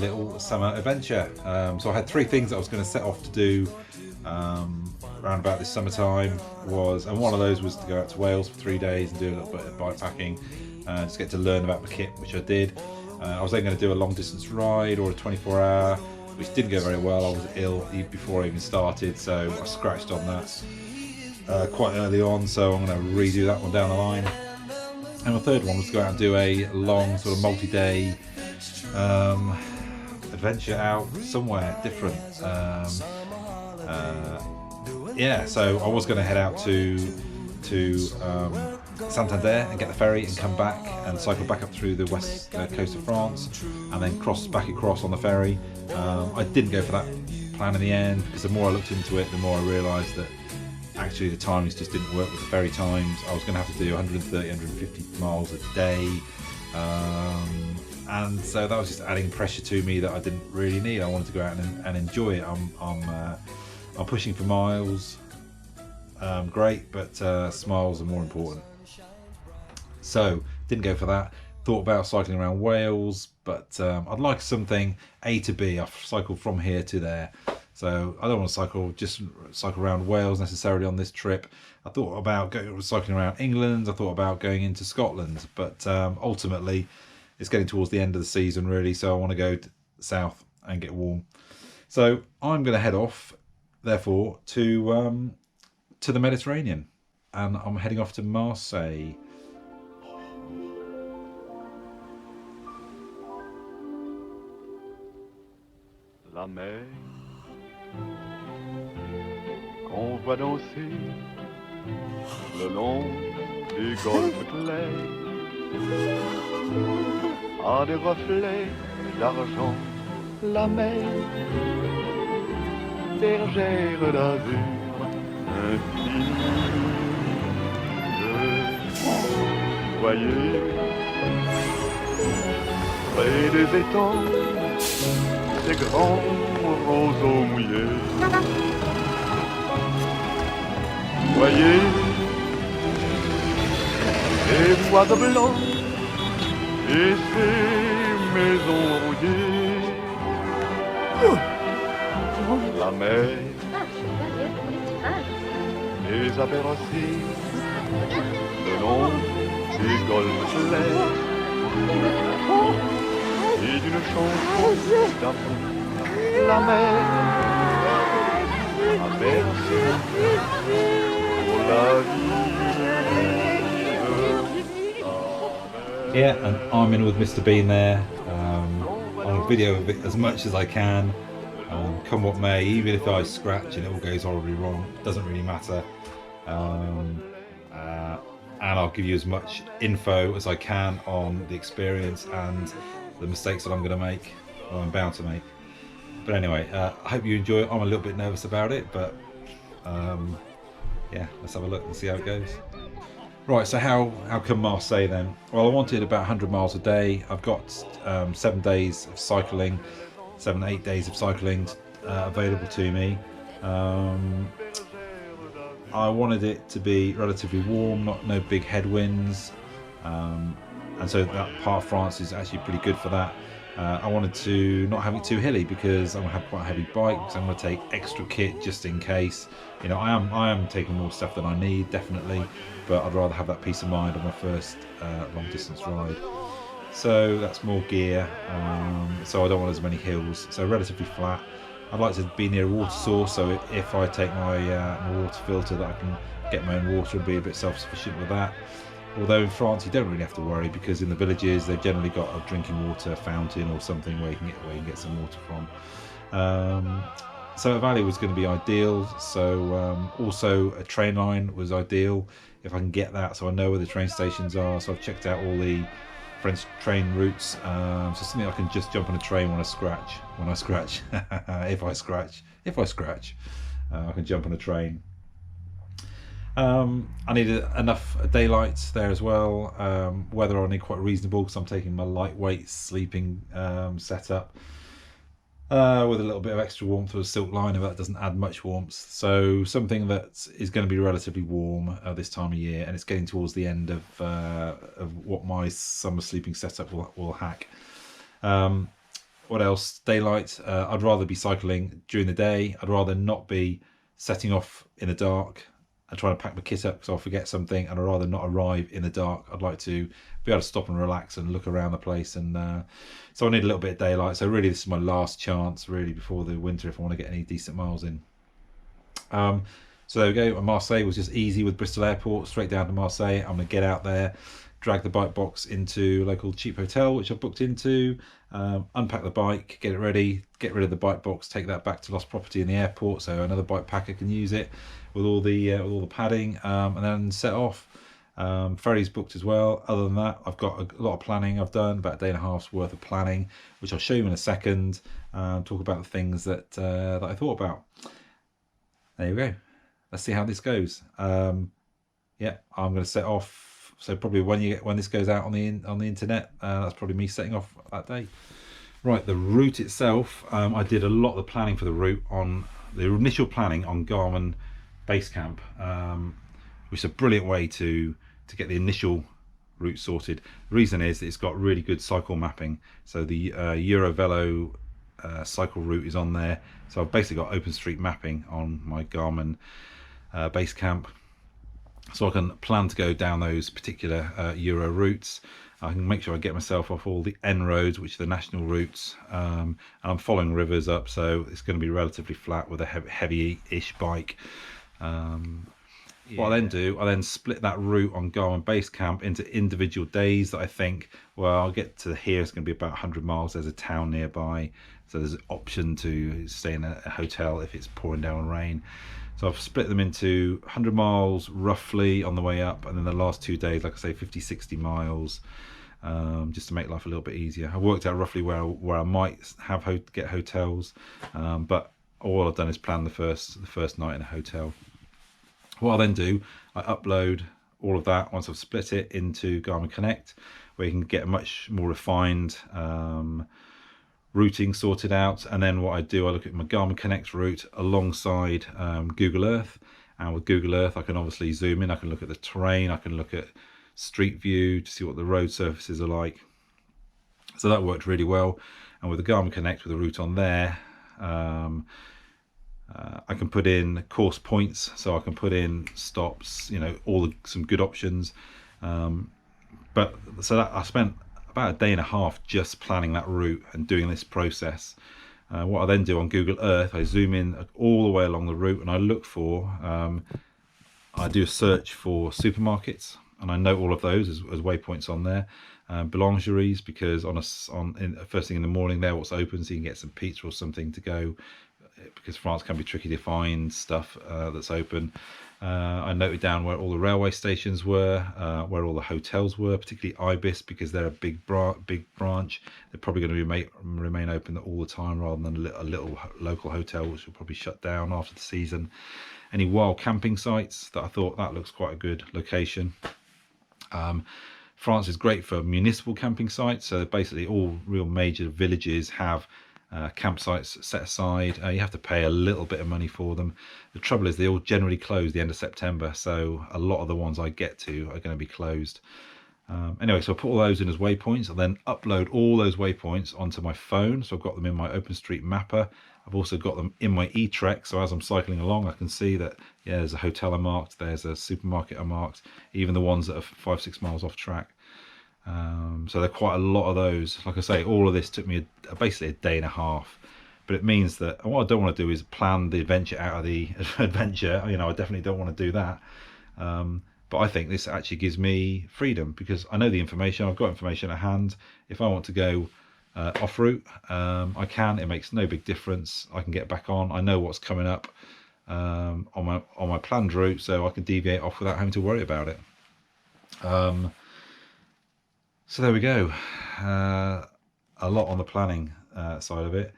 little summer adventure. So I had 3 things that I was going to set off to do around about this summertime, and one of those was to go out to Wales for 3 days and do a little bit of bikepacking, just get to learn about the kit, which I did. I was then going to do a long distance ride or a 24-hour, which didn't go very well. I was ill before I even started, so I scratched on that quite early on, so I'm going to redo that one down the line. And the third one was to go out and do a long sort of multi-day adventure out somewhere different. Yeah, so I was going to head out to Santander and get the ferry and come back and cycle back up through the west coast of France and then cross back across on the ferry. I didn't go for that plan in the end, because the more I looked into it, the more I realised that actually the timings just didn't work with the ferry times. I was going to have to do 130, 150 miles a day, and so that was just adding pressure to me that I didn't really need. I wanted to go out and enjoy it. I'm pushing for miles, great, but smiles are more important. So didn't go for that. Thought about cycling around Wales, but I'd like something A to B. I've cycled from here to there, so I don't want to just cycle around Wales necessarily on this trip. I thought about cycling around England. I thought about going into Scotland, but ultimately it's getting towards the end of the season really, so I want to go south and get warm. So I'm going to head off, therefore, to the Mediterranean, and I'm heading off to Marseille. La mer qu'on voit danser le long du golfe clair a des reflets d'argent. La mer, bergère d'azur infinie, je voyais près des étangs ces grands roseaux mouillés. Voyez ces bois de blanc et ces maisons rouillées. La mer les a bercés le long des golfes clairs et d'une chanson d'amour. La mer a bercé pour la vie. Yeah, and I'm in with Mr. Bean there. I'll video of it as much as I can. Come what may, even if I scratch and it all goes horribly wrong, it doesn't really matter. And I'll give you as much info as I can on the experience and the mistakes that I'm going to make, or I'm bound to make. But anyway, I hope you enjoy it. I'm a little bit nervous about it, but yeah, let's have a look and see how it goes. Right, so how come Marseille then? Well, I wanted about 100 miles a day. I've got 7 days of cycling, 7 8 days of cycling available to me. I wanted it to be relatively warm, no big headwinds, and so that part of France is actually pretty good for that. I wanted to not have it too hilly, because I'm going to have quite a heavy bike, so I'm going to take extra kit just in case. You know, I am taking more stuff than I need, definitely, but I'd rather have that peace of mind on my first long distance ride. So that's more gear, so I don't want as many hills, so relatively flat. I'd like to be near a water source, so if I take my water filter, that I can get my own water and be a bit self-sufficient with that. Although in France you don't really have to worry, because in the villages they've generally got a drinking water fountain or something where you can get some water from. So a valley was going to be ideal. So also a train line was ideal if I can get that, so I know where the train stations are. So I've checked out all the French train routes, so something I can just jump on a train when I scratch. If I scratch, I can jump on a train. I needed enough daylight there as well. Weather I need quite reasonable, because I'm taking my lightweight sleeping setup with a little bit of extra warmth with a silk liner, but that doesn't add much warmth. So something that is going to be relatively warm this time of year, and it's getting towards the end of what my summer sleeping setup will hack. What else? Daylight. I'd rather be cycling during the day. I'd rather not be setting off in the dark and trying to pack my kit up because I'll forget something, and I'd rather not arrive in the dark. I'd like to be able to stop and relax and look around the place, and so I need a little bit of daylight. So really, this is my last chance, really, before the winter, if I want to get any decent miles in. So there we go. And Marseille was just easy with Bristol Airport, straight down to Marseille. I'm going to get out there, drag the bike box into a local cheap hotel, which I've booked into, unpack the bike, get it ready, get rid of the bike box, take that back to lost property in the airport so another bike packer can use it with all the padding, and then set off. Ferry's booked as well. Other than that, I've got a lot of planning I've done, about a day and a half's worth of planning, which I'll show you in a second. Talk about the things that I thought about. There you go. Let's see how this goes. Yeah, I'm going to set off. So probably when this goes out on the internet, that's probably me setting off that day. Right, the route itself, I did a lot of the planning for the route on the initial planning on Garmin Basecamp, which is a brilliant way to get the initial route sorted. The reason is that it's got really good cycle mapping. So the Eurovelo cycle route is on there. So I've basically got OpenStreet mapping on my Garmin Basecamp, so I can plan to go down those particular Euro routes. I can make sure I get myself off all the N roads, which are the national routes, and I'm following rivers up, so it's going to be relatively flat with a heavy-ish bike. What I then do, I then split that route on Garmin Basecamp into individual days that I think, well, I'll get to here, it's going to be about 100 miles, there's a town nearby, so there's an option to stay in a hotel if it's pouring down rain. So I've split them into 100 miles roughly on the way up, and then the last 2 days, like I say, 50-60 miles, just to make life a little bit easier. I worked out roughly where I might get hotels, but all I've done is plan the first night in a hotel. What I then do, I upload all of that once I've split it into Garmin Connect, where you can get a much more refined routing sorted out. And then what I do, I look at my Garmin Connect route alongside Google Earth, and with Google Earth I can obviously zoom in, I can look at the terrain, I can look at Street View to see what the road surfaces are like. So that worked really well. And with the Garmin Connect, with the route on there, I can put in course points, so I can put in stops, some good options. But so that I spent about a day and a half just planning that route and doing this process. What I then do on Google Earth, I zoom in all the way along the route, and I look for, I do a search for supermarkets, and I note all of those as waypoints on there. Boulangeries, because first thing in the morning there, what's open, so you can get some pizza or something to go, because France can be tricky to find stuff that's open. I noted down where all the railway stations were, where all the hotels were, particularly Ibis, because they're a big branch. They're probably going to remain open all the time, rather than a little local hotel which will probably shut down after the season. Any wild camping sites that I thought that looks quite a good location. France is great for municipal camping sites, so basically all real major villages have campsites set aside. You have to pay a little bit of money for them. The trouble is they all generally close the end of September, so a lot of the ones I get to are going to be closed. Anyway, so I put all those in as waypoints. I then upload all those waypoints onto my phone, so I've got them in my OpenStreet Mapper. I've also got them in my eTrek, so as I'm cycling along I can see that, yeah, there's a hotel I marked, there's a supermarket I marked, even the ones that are 5-6 miles off track. So there are quite a lot of those. Like I say, all of this took me basically a day and a half, but it means that what I don't want to do is plan the adventure out of the adventure. I definitely don't want to do that. But I think this actually gives me freedom, because I know the information, I've got information at hand. If I want to go off route, I can. It makes no big difference. I can get back on. I know what's coming up on my planned route, so I can deviate off without having to worry about it. So there we go. A lot on the planning side of it,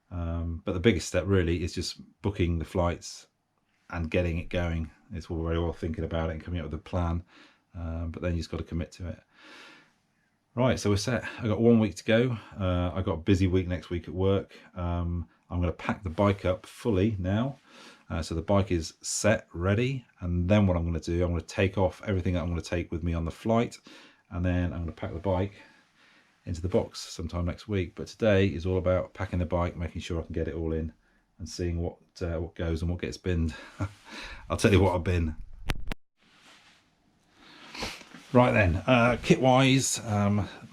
but the biggest step really is just booking the flights and getting it going. It's all very well thinking about it and coming up with a plan, but then you just got to commit to it. Right, so we're set. I've got 1 week to go. I've got a busy week next week at work. I'm going to pack the bike up fully now. So the bike is set, ready, and then what I'm going to do, I'm going to take off everything that I'm going to take with me on the flight, and then I'm going to pack the bike into the box sometime next week. But today is all about packing the bike, making sure I can get it all in, and seeing what goes and what gets binned. I'll tell you what I've bin. Right then, kit wise,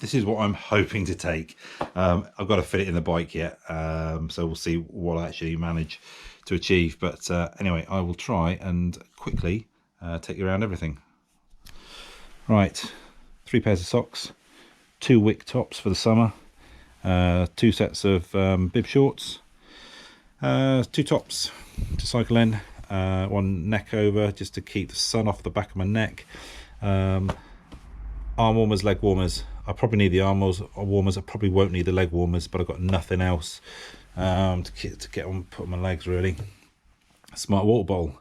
this is what I'm hoping to take. I've got to fit it in the bike yet, so we'll see what I actually manage to achieve. But anyway, I will try and quickly take you around everything. Right, 3 pairs of socks, 2 wick tops for the summer, 2 sets of bib shorts, 2 tops to cycle in, 1 neck over just to keep the sun off the back of my neck. Arm warmers, leg warmers. I probably need the arm warmers. I probably won't need the leg warmers, but I've got nothing else to get on, put on my legs really. A smart water bowl.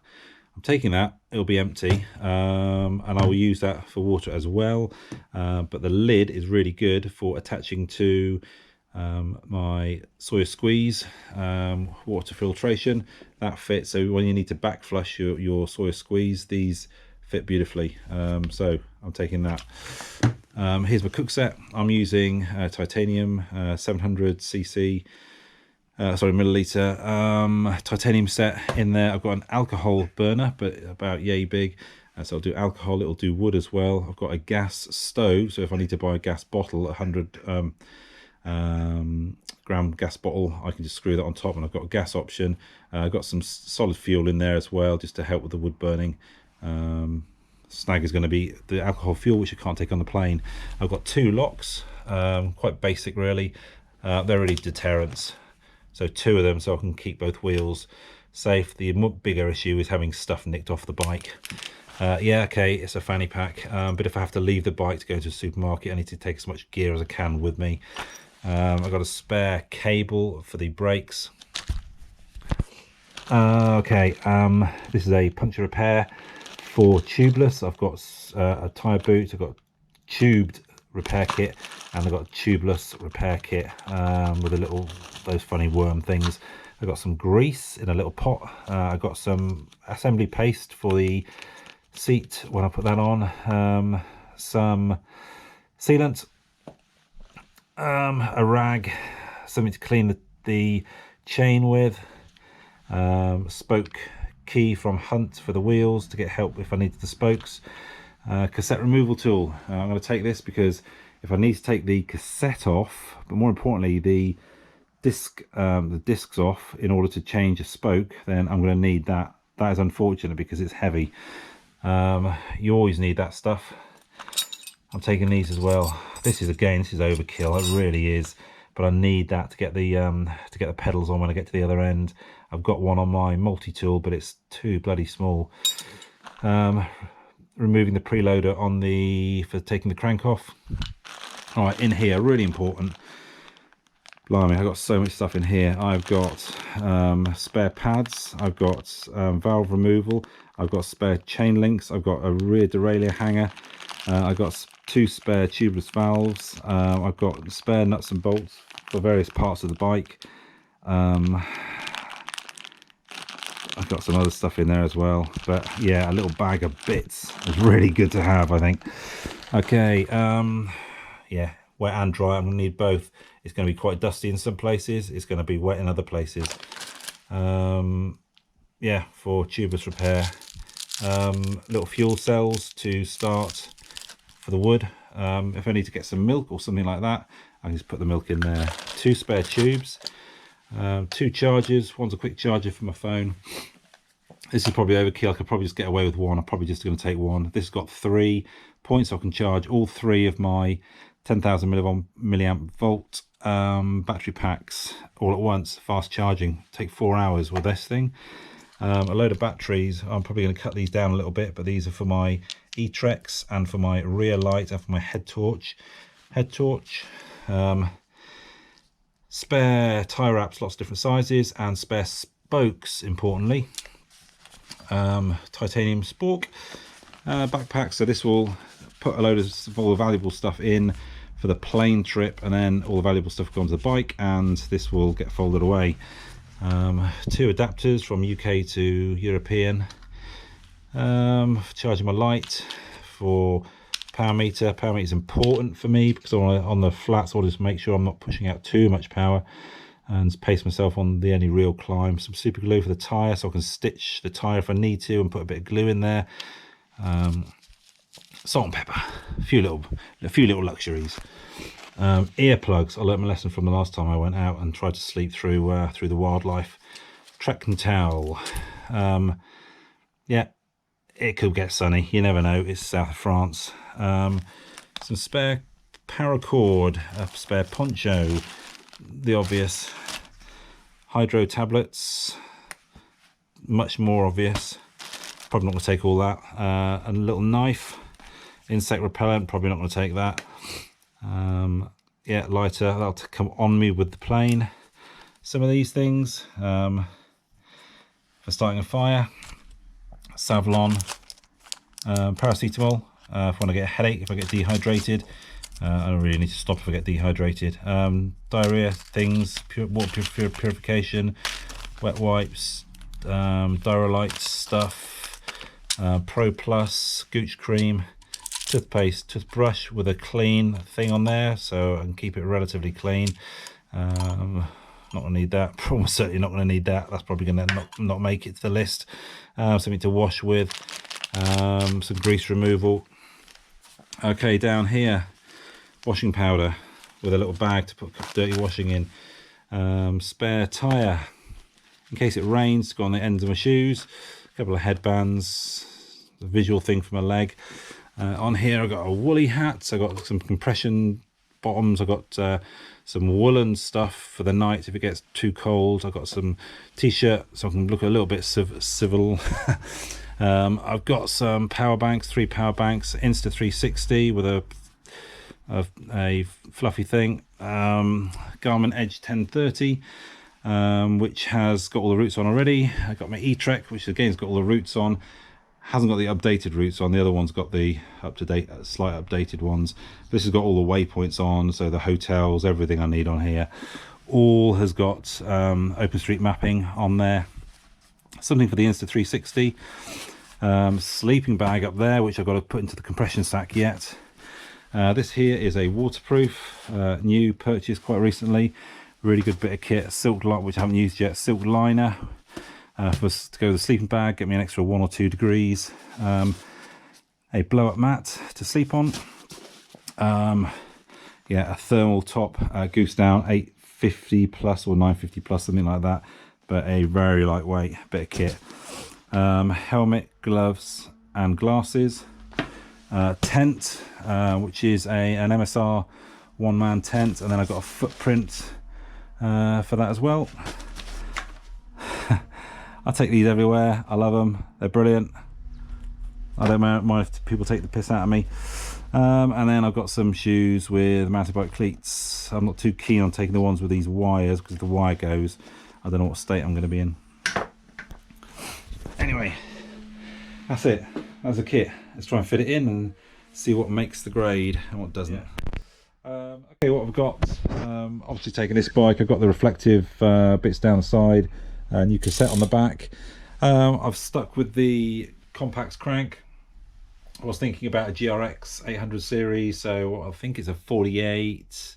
I'm taking that. It'll be empty, and I will use that for water as well. But the lid is really good for attaching to my Sawyer squeeze water filtration. That fits. So when you need to back flush your Sawyer squeeze, these fit beautifully. So I'm taking that. Here's my cook set. I'm using titanium 700cc milliliter titanium set in there. I've got an alcohol burner, but about yay big, so I'll do alcohol. It'll do wood as well. I've got a gas stove, so if I need to buy a gas bottle, 100 gram gas bottle, I can just screw that on top, and I've got a gas option. I've got some solid fuel in there as well, just to help with the wood burning. Snag is going to be the alcohol fuel, which I can't take on the plane. I've got 2 locks, quite basic really. They're really deterrents, so 2 of them, so I can keep both wheels safe. The bigger issue is having stuff nicked off the bike. Yeah, okay, it's a fanny pack, but if I have to leave the bike to go to a supermarket, I need to take as much gear as I can with me. I've got a spare cable for the brakes. Okay, this is a puncture repair for tubeless. I've got a tyre boot, I've got tubed repair kit, and I've got a tubeless repair kit with those funny worm things. I've got some grease in a little pot. I've got some assembly paste for the seat when I put that on, some sealant, a rag, something to clean the chain with, spoke key from Hunt for the wheels to get help if I needed the spokes, cassette removal tool. I'm going to take this because if I need to take the cassette off, but more importantly the discs off in order to change a spoke, then I'm going to need that. That is unfortunate because it's heavy. You always need that stuff. I'm taking these as well. This is overkill, it really is, but I need that to get the pedals on when I get to the other end. I've got one on my multi-tool, but it's too bloody small. Removing the preloader for taking the crank off. All right, in here, really important. Blimey, I've got so much stuff in here. I've got spare pads, I've got valve removal, I've got spare chain links, I've got a rear derailleur hanger, I've got 2 spare tubeless valves, I've got spare nuts and bolts for various parts of the bike. I've got some other stuff in there as well, but yeah, a little bag of bits is really good to have, I think. Okay, yeah, wet and dry, I'm going to need both. It's going to be quite dusty in some places, it's going to be wet in other places. Yeah, for tubeless repair. Little fuel cells to start for the wood. If I need to get some milk or something like that, I can just put the milk in there. 2 spare tubes. 2 chargers. One's a quick charger for my phone. This is probably overkill. I could probably just get away with one. I'm probably just going to take one. This has got 3 points, so I can charge all 3 of my 10,000 milliamp volt battery packs all at once. Fast charging. Take 4 hours with this thing. A load of batteries. I'm probably going to cut these down a little bit, but these are for my e-trex and for my rear light and for my head torch. Spare tie wraps, lots of different sizes, and spare spokes, importantly. Titanium spork backpack, so this will put a load of all the valuable stuff in for the plane trip, and then all the valuable stuff goes onto the bike, and this will get folded away. 2 adapters from UK to European, for charging my light, for power meter. Power meter is important for me because on the flats, I'll just make sure I'm not pushing out too much power and pace myself on the any real climb. Some super glue for the tyre so I can stitch the tyre if I need to and put a bit of glue in there. Salt and pepper, a few little luxuries. Earplugs. I learnt my lesson from the last time I went out and tried to sleep through the wildlife. Trekking towel. Yeah, it could get sunny, you never know, it's south of France. Some spare paracord, a spare poncho, the obvious. Hydro tablets, much more obvious, probably not going to take all that. And a little knife, insect repellent, probably not going to take that. Yeah, lighter, that'll come on me with the plane. Some of these things for starting a fire. Savlon, paracetamol if when I get a headache, if I get dehydrated. I don't really need to stop if I get dehydrated. Diarrhea things, water purification, wet wipes, Diarylites stuff, Pro Plus, Gooch cream, toothpaste, toothbrush with a clean thing on there so I can keep it relatively clean. Not gonna need that. Almost certainly not gonna need that. That's probably gonna not make it to the list. Something to wash with. Some grease removal. Okay, down here, washing powder with a little bag to put dirty washing in. Spare tyre in case it rains. Go on the ends of my shoes. A couple of headbands. A visual thing for my leg. On here I've got a woolly hat. So I've got some compression bottoms. I've got some woolen stuff for the night if it gets too cold. I've got some t-shirt so I can look a little bit civil. I've got some power banks, 3 power banks, Insta360 with a fluffy thing. Garmin Edge 1030, which has got all the roots on already. I got my E-Trek, which again's got all the roots on. Hasn't got the updated routes on. The other one's got the up-to-date, slight updated ones. This has got all the waypoints on, so the hotels, everything I need on here. All has got OpenStreet mapping on there. Something for the Insta360. Sleeping bag up there, which I've got to put into the compression sack yet. This here is a waterproof, new purchase quite recently. Really good bit of kit. Silk lot, which I haven't used yet. Silk liner. To go with the sleeping bag, get me an extra 1 or 2 degrees. A blow up mat to sleep on. Yeah, a thermal top, goose down, 850 plus or 950 plus, something like that, but a very lightweight bit of kit. Helmet, gloves and glasses. Tent, which is an MSR one-man tent, and then I've got a footprint for that as well. I take these everywhere. I love them. They're brilliant. I don't mind if people take the piss out of me. And then I've got some shoes with mountain bike cleats. I'm not too keen on taking the ones with these wires because the wire goes. I don't know what state I'm going to be in. Anyway, that's it. That's the kit. Let's try and fit it in and see what makes the grade and what doesn't. Yeah. Okay, what I've got. Obviously taking this bike, I've got the reflective bits down the side. New cassette on the back. I've stuck with the Compax crank. I was thinking about a GRX 800 series, so I think it's a 48.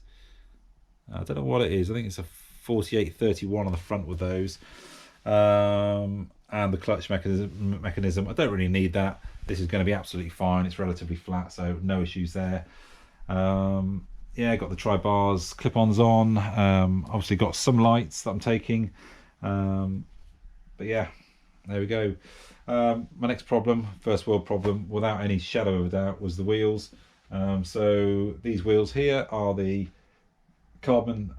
I don't know what it is. I think it's a 4831 on the front with those. And the clutch mechanism. I don't really need that. This is going to be absolutely fine. It's relatively flat, so no issues there. Yeah, got the tri-bars, clip-ons on. Obviously got some lights that I'm taking. But yeah, there we go. My next problem, first world problem, without any shadow of a doubt, was the wheels. So these wheels here are the carbon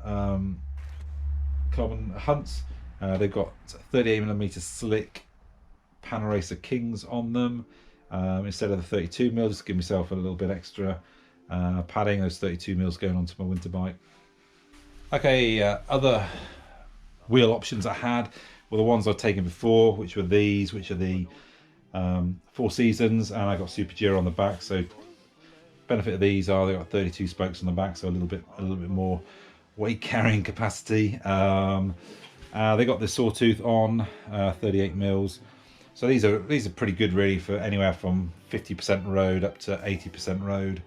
Hunts. They've got 38mm slick Panaracer Kings on them instead of the 32mm. Just give myself a little bit extra padding. Those 32mm going onto my winter bike. Okay, other wheel options I had were the ones I've taken before, which were these, which are the 4 Seasons, and I got Super Giro on the back. So benefit of these are they've got 32 spokes on the back, so a little bit more weight carrying capacity. They got the Sawtooth on 38mm. So these are pretty good really for anywhere from 50% road up to 80% road.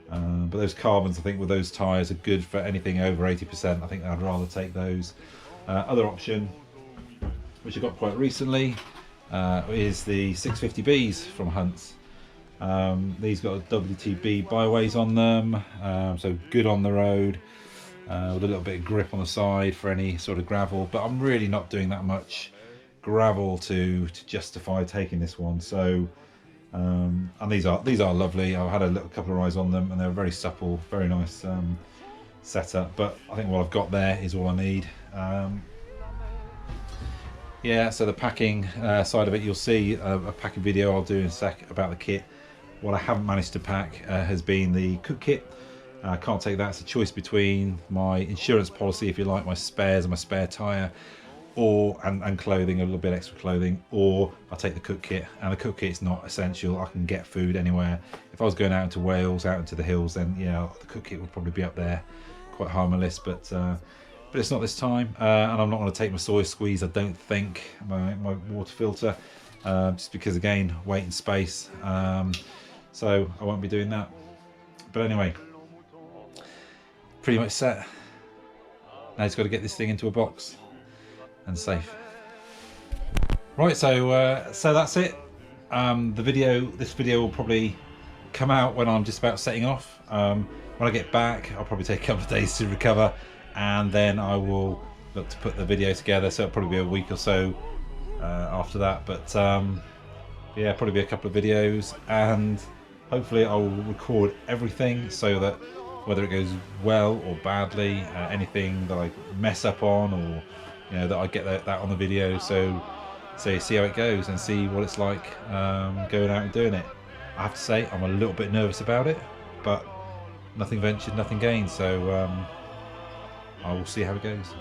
But those carbons, I think with those tyres are good for anything over 80%. I think I'd rather take those. Other option, which I got quite recently, is the 650Bs from Hunts. These got a WTB byways on them, so good on the road, with a little bit of grip on the side for any sort of gravel, but I'm really not doing that much gravel to justify taking this one. So and these are lovely. I've had a couple of rides on them and they're very supple, very nice setup, but I think what I've got there is all I need. Yeah, so the packing side of it, you'll see a packing video I'll do in a sec about the kit. What I haven't managed to pack has been the cook kit. I can't take that. It's a choice between my insurance policy, if you like, my spares and my spare tyre, or and clothing, a little bit extra clothing, or I take the cook kit. And the cook kit's not essential. I can get food anywhere. If I was going out into Wales, out into the hills, then yeah, the cook kit would probably be up there, quite high on my list. But it's not this time, and I'm not going to take my soy squeeze, I don't think, my water filter, just because again, weight and space, so I won't be doing that. But anyway, pretty much set. Now just got to get this thing into a box and safe. Right, so that's it. This video will probably come out when I'm just about setting off. When I get back, I'll probably take a couple of days to recover, and then I will look to put the video together, so it'll probably be a week or so after that. But yeah, probably be a couple of videos, and hopefully I'll record everything so that whether it goes well or badly, anything that I mess up on, or that I get that on the video, so see how it goes and see what it's like going out and doing it. I have to say I'm a little bit nervous about it, but nothing ventured, nothing gained, so I will see how it goes.